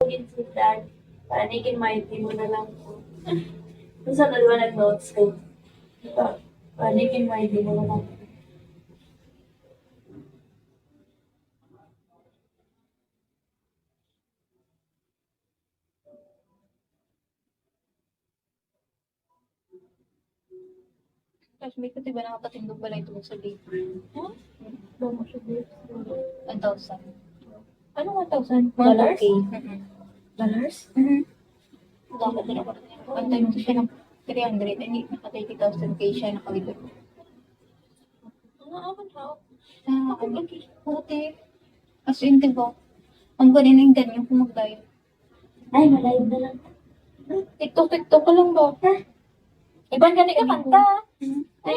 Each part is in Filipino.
Si dad, panikin mighty mo na lang po. Kung saan na diba nag-notes ko? Panikin mighty mo na lang. Tapos may kasi ba nakapatindog ba na ito sa libre? Huh? Ba mo siya babe? 1,000. Ano 1,000? Dollars? Dollars? Dollars? Dapat din ako. Antay mo siya ng 300. Hindi, naka 30,000 kay siya nakalibot. Ano aman raw? Ano? Puti. As in, diba? Ang galing ng ganyan kung mag-dive. Ay, malayo na lang. TikTok ka lang ba? Ha? Ibang gani ka kanta. Ay,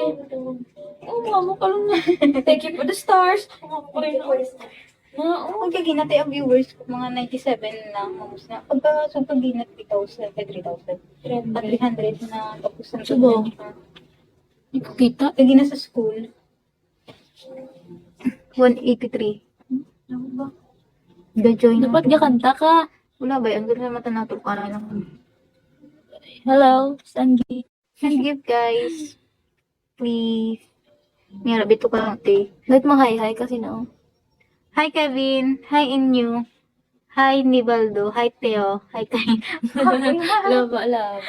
Oo, mo ka lang na. Thank you for the stars. Thank you for this. Magkaginat ang viewers ko, mga 97 na. Mamos na. Pagka super ginat, 3,000, 3,000. 300 na tapos na. Subo. Hindi ko kita. Kagina sa school. 183. Ano ba? Ga-join. Dapat gakanta ka. Wala ba? Ang ganda naman tanato ka na lang. Hello, Sangi. Give guys. Please. May rabi to ka lang, te. Let mo hi kasi no. Hi, Kevin. Hi, Inyo. Hi, Nibaldo. Hi, Teo. Hi, Kain. Laba.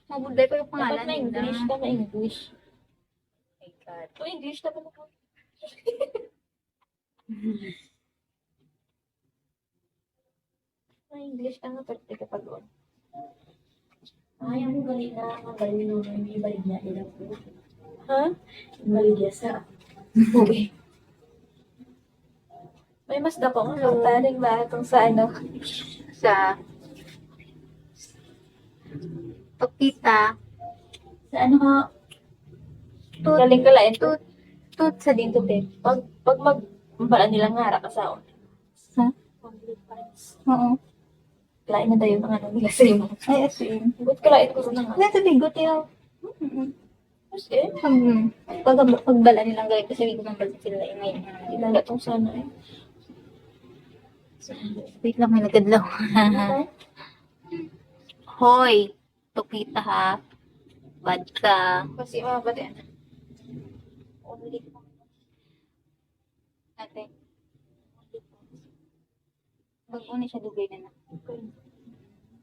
Mabuday pa yung Dapat pangalan ma-English ka, ma-English. My God. O, English na pala ko. Ma-English ka nga, pero di ka pag-on. Ay, ang galing na, ang galing na, may balik niya, ilang po. Ha? Balik niya sa... Okay. May mas dako nga, taring ba itong sa ano? Sa Tokita. Sa ano ka? Tut. Galing ka lain. Tut. Tut sa dito, te. Pag magbala nilang nga ka sa on. Ha? Oo. Lain na tayo ng ano nila sa imo. Ay, asin. Ba't ka lain ko na nga? Wala sa bigot, yaw. Mas eh, Pagbala nilang galing kasi bigot ng balit sila yung ngayon. ilala tong sana eh. Wait lang, may nagkadlaw. Ano? Hoy! Tokita ha. Bad ka. Kasi mga ba din? Only Ate. Pag-uni siya dugay na na. okay.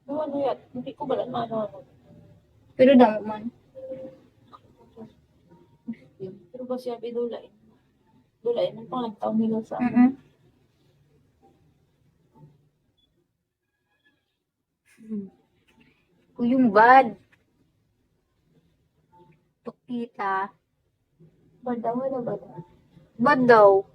No, ano yan? Hindi ko bala na ano. Pero damo man. Pero ba siya bidulain? Dulain ng pangagtaw nila sa Yung bad. Tokita. Banda, wala ba? Bad daw.